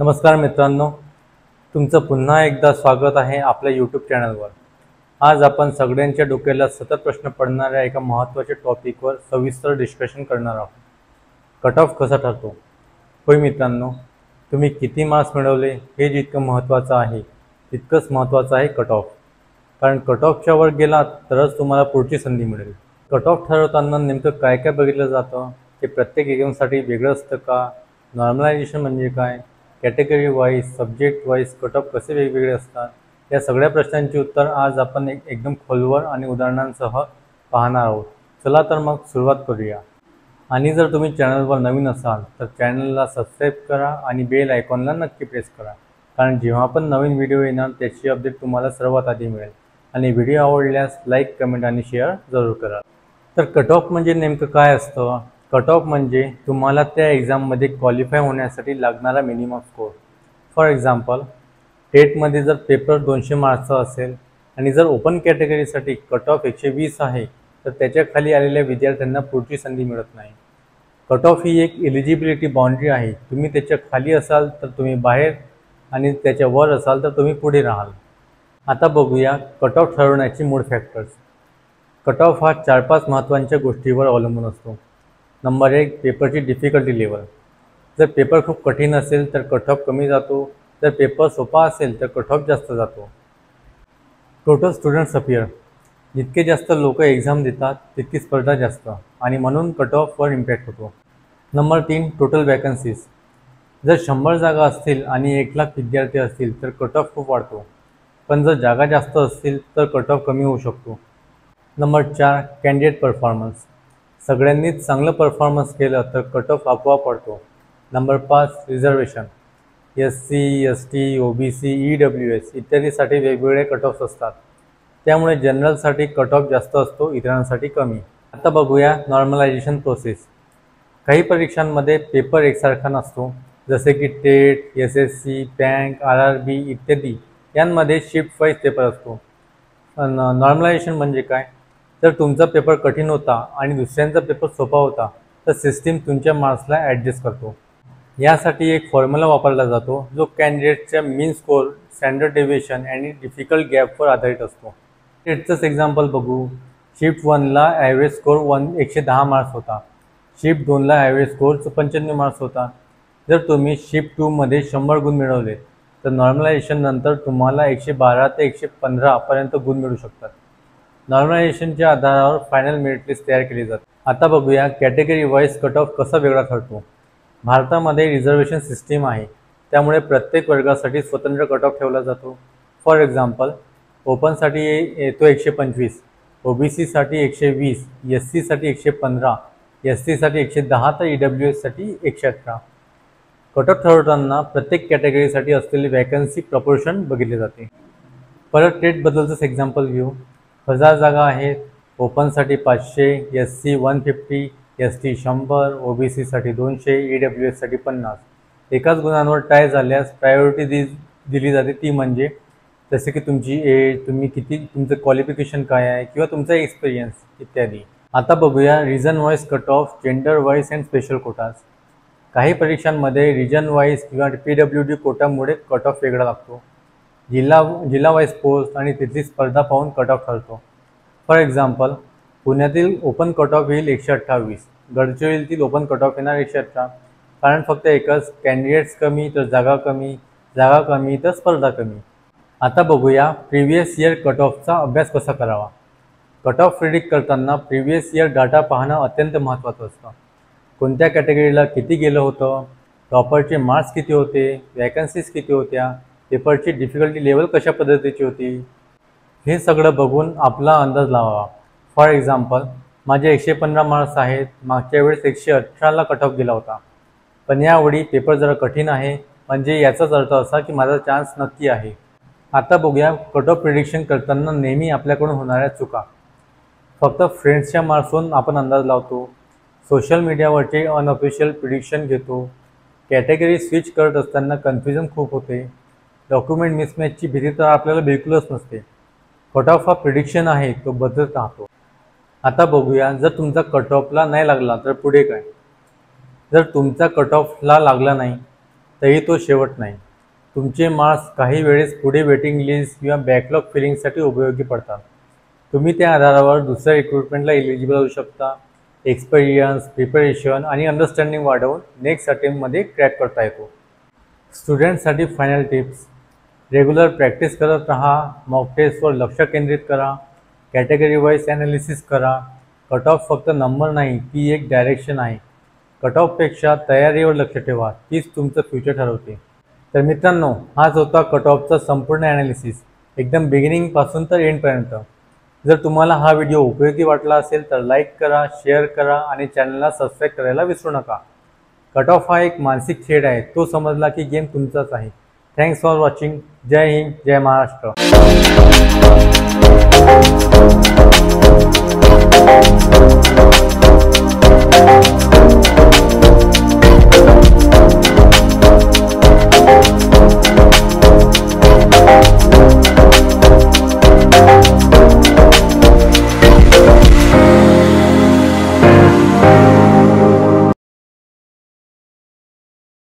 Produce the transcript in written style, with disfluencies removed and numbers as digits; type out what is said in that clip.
नमस्कार मित्रांनो, तुमचं पुन्हा एकदा स्वागत आहे आपल्या यूट्यूब चॅनलवर। आज आपण सगळ्यांच्या डोक्याला सतत प्रश्न पडणाऱ्या एका महत्त्वाच्या टॉपिकवर सविस्तर डिस्कशन करणार आहोत। कट ऑफ कसा ठरतो? होय मित्रांनो, तुम्ही किती मार्क्स मिळवले हे जितकं महत्त्वाचं आहे तितकंच महत्त्वाचं आहे कट ऑफ। कारण कट ऑफच्या वर गेलात तरच तुम्हाला पुढची संधी मिळेल। कट ऑफ ठरवताना नेमकं काय काय बघितलं जातं ते प्रत्येक एक्झामसाठी वेगळं असतं का? नॉर्मलायझेशन म्हणजे काय? Category wise, subject wise cut of कसे वेगवेगळे असतात? या सगळ्या प्रश्नांची उत्तर आज आपण एकदम खोलवर आणि उदाहरणांसह पाहणार आहोत। चला तर मग सुरुवात करूया। आणि जर तुम्ही चॅनलवर नवीन असाल तर चॅनलला सबस्क्राईब करा आणि बेल आयकॉनला नक्की प्रेस करा, कारण जेव्हा पण नवीन व्हिडिओ येणार त्याची अपडेट तुम्हाला सर्वात आधी मिळेल। आणि व्हिडिओ आवडल्यास लाईक, कमेंट आणि शेअर जरूर करा। तर कट ऑफ म्हणजे नेमकं काय असतं? कट ऑफ म्हणजे तुम्हाला त्या एक्झाममध्ये क्वालिफाय होण्यासाठी लागणारा मिनिमम स्कोर। फॉर एक्झाम्पल, टेटमध्ये जर पेपर 200 मार्क्सचा असेल आणि जर ओपन कॅटेगरीसाठी कट ऑफ 120 आहे तर त्याच्या खाली आलेल्या विद्यार्थ्यांना पुढची संधी मिळत नाही। कट ऑफ ही एक एलिजिबिलिटी बाउंड्री आहे। तुम्ही त्याच्या खाली असाल तर तुम्ही बाहेर आणि त्याच्या वर असाल तर तुम्ही पुढे राहाल। आता बघूया कट ऑफ ठरवण्याची मूळ फॅक्टर्स। कट ऑफ हा 4-5 महत्त्वाच्या गोष्टीवर अवलंबून असतो। नंबर 1, पेपरची डिफिकल्टी लेवल। जर पेपर खूप कठीण असेल तर कट ऑफ कमी जातो, जर पेपर सोपा असेल तर कट ऑफ जास्त जातो। टोटल स्टुडंट्स अपियर, जितके जास्त लोक एक्झाम देतात तितकी स्पर्धा जास्त आणि म्हणून कट ऑफवर इम्पॅक्ट होतो। Number 3, total vacancies. जर 100 जागा असतील आणि 1 लाख विद्यार्थी असतील तर कट ऑफ खूप वाढतो, पण जर जागा जास्त असतील तर कट ऑफ कमी होऊ शकतो। Number 4, candidate performance. सगळ्यांनीच चांगलं परफॉर्मन्स केलं तर कट ऑफ आपोआप वाढतो। Number 5, reservation. SC, ST, OBC, EWS इत्यादीसाठी वेगवेगळे कट ऑफ्स असतात, त्यामुळे जनरलसाठी कट ऑफ जास्त असतो, इतरांसाठी कमी। आता बघूया नॉर्मलायझेशन प्रोसेस। काही परीक्षांमध्ये पेपर एकसारखा नसतो, जसे की टेट, SSC, बँक, RRB इत्यादी यांमध्ये शिफ्ट वाईज पेपर असतो। नॉर्मलायझेशन म्हणजे काय? जर तुमचा पेपर कठीण होता आणि दुसऱ्यांचा पेपर सोपा होता तर सिस्टीम तुमच्या मार्क्सला ॲडजस्ट करतो। यासाठी एक फॉर्म्युला वापरला जातो जो कॅन्डिडेटच्या मीन स्कोर, स्टँडर्ड डेव्हिएशन आणि डिफिकल्ट गॅपवर आधारित असतो। टेटचंच एक्झाम्पल बघू। शिफ्ट 1ला ॲव्हरेज स्कोर 110 मार्क्स होता, शिफ्ट 2ला ॲव्हरेज स्कोर 95 मार्क्स होता। जर तुम्ही शिफ्ट 2मध्ये 100 गुण मिळवले तर नॉर्मलायझेशन नंतर तुम्हाला 112 ते 115 पर्यंत गुण मिळू शकतात। नॉर्मलायझेशनच्या आधारावर फायनल मेरिट लिस्ट तयार केली जाते। आता बघूया कॅटेगरी वाईज कट ऑफ कसा वेगळा ठरतो। भारतामध्ये रिझर्वेशन सिस्टीम आहे, त्यामुळे प्रत्येक वर्गासाठी स्वतंत्र कट ऑफ ठेवला जातो। फॉर एक्झाम्पल, ओपनसाठी येतो 125, OBCसाठी 120, SCसाठी 115, STसाठी 110 तर EWSसाठी 118। कट ऑफ ठरवताना प्रत्येक कॅटेगरीसाठी असलेली वॅकन्सी प्रपोर्शन बघितले जाते। परत टेटबद्दलचंच एक्झाम्पल घेऊ। 1000 जागा आहेत, ओपनसाठी 500, SC 150, ST 100, OBCसाठी 200, EWSसाठी 50। एकाच गुणांवर टाय झाल्यास प्रायोरिटी दिली जाते, ती म्हणजे जसे की तुमची एज, तुमचं क्वालिफिकेशन काय आहे किंवा तुमचा एक्सपिरियन्स इत्यादी। आता बघूया region wise cut off, gender wise and special quotas. काही परीक्षांमध्ये रिजन वाईज किंवा PWD कोटामुळे कट ऑफ वेगळा लागतो। जिल्हा वाईज पोस्ट आणि तिथली स्पर्धा पाहून कट ऑफ ठरतो। फॉर एक्झाम्पल, पुण्यातील ओपन कट ऑफ येईल 128, गडचिरोलीतील ओपन कट ऑफ येणार 118, कारण फक्त एकच, कॅन्डिडेट्स कमी तर जागा कमी, जागा कमी तर स्पर्धा कमी। आता बघूया प्रिव्हियस इयर कट ऑफचा अभ्यास कसा करावा। कट ऑफ प्रिडिक्ट करताना प्रिव्हियस इयर डाटा पाहणं अत्यंत महत्त्वाचं असतं। कोणत्या कॅटेगरीला किती गेलं होतं, टॉपरचे मार्क्स किती होते, वॅकन्सीज किती होत्या, पेपरची डिफिकल्टी लेवल कशा पद्धतीची होती, हे सगळं बघून आपला अंदाज लावावा। फॉर एक्झाम्पल, माझे 115 मार्क्स आहेत, मागच्या वेळेस 118ला कट ऑफ गेला होता, पण यावेळी पेपर जरा कठीण आहे, म्हणजे याचाच अर्थ असा की माझा चान्स नक्की आहे। आता बघूया कट ऑफ प्रिडिक्शन करताना नेहमी आपल्याकडून होणाऱ्या चुका। फक्त फ्रेंड्सच्या मार्क्सवरून आपण अंदाज लावतो, सोशल मीडियावरचे अनऑफिशियल प्रिडिक्शन घेतो, कॅटेगरी स्विच करत असताना कन्फ्युजन खूप होते, डॉक्युमेंट मिसमॅचची भीती तर आपल्याला बिलकुलच नसते। कट ऑफ हा प्रिडिक्शन आहे, तो बदलत राहतो। आता बघूया जर तुमचा कट ऑफला नाही लागला तर पुढे काय। जर तुमचा कट ऑफला लागला नाही तरी तो शेवट नाही. तुमचे मार्क्स काही वेळेस पुढे वेटिंग लिस्ट किंवा बॅकलॉग फिलिंगसाठी उपयोगी पडतात. तुम्ही त्या आधारावर दुसऱ्या रिक्रुटमेंटला एलिजिबल होऊ शकता. एक्सपिरियन्स, प्रिपरेशन आणि अंडरस्टँडिंग वाढवून नेक्स्ट अटेम्प्टमध्ये क्रॅक करता येतो. स्टुडंटसाठी फायनल टिप्स: रेग्युलर प्रॅक्टिस करत राहा. मॉक टेस्टवर लक्ष केंद्रित करा. कॅटेगरी वाईज ॲनालिसिस करा. कट ऑफ फक्त नंबर नाही, ती एक डायरेक्शन आहे. कट ऑफपेक्षा तयारीवर लक्ष ठेवा, तीच तुमचं फ्युचर ठरवते. तर मित्रांनो, हाच होता कट ऑफचा संपूर्ण ॲनालिसिस, एकदम बिगिनिंगपासून तर एंडपर्यंत. जर तुम्हाला हा व्हिडिओ उपयोगी वाटला असेल तर लाईक करा, शेअर करा आणि चॅनलला सबस्क्राईब करायला विसरू नका. कट ऑफ हा एक मानसिक खेळ आहे, तो समजला की गेम तुमचाच आहे. Thanks for watching. जय हिंद, जय महाराष्ट्र.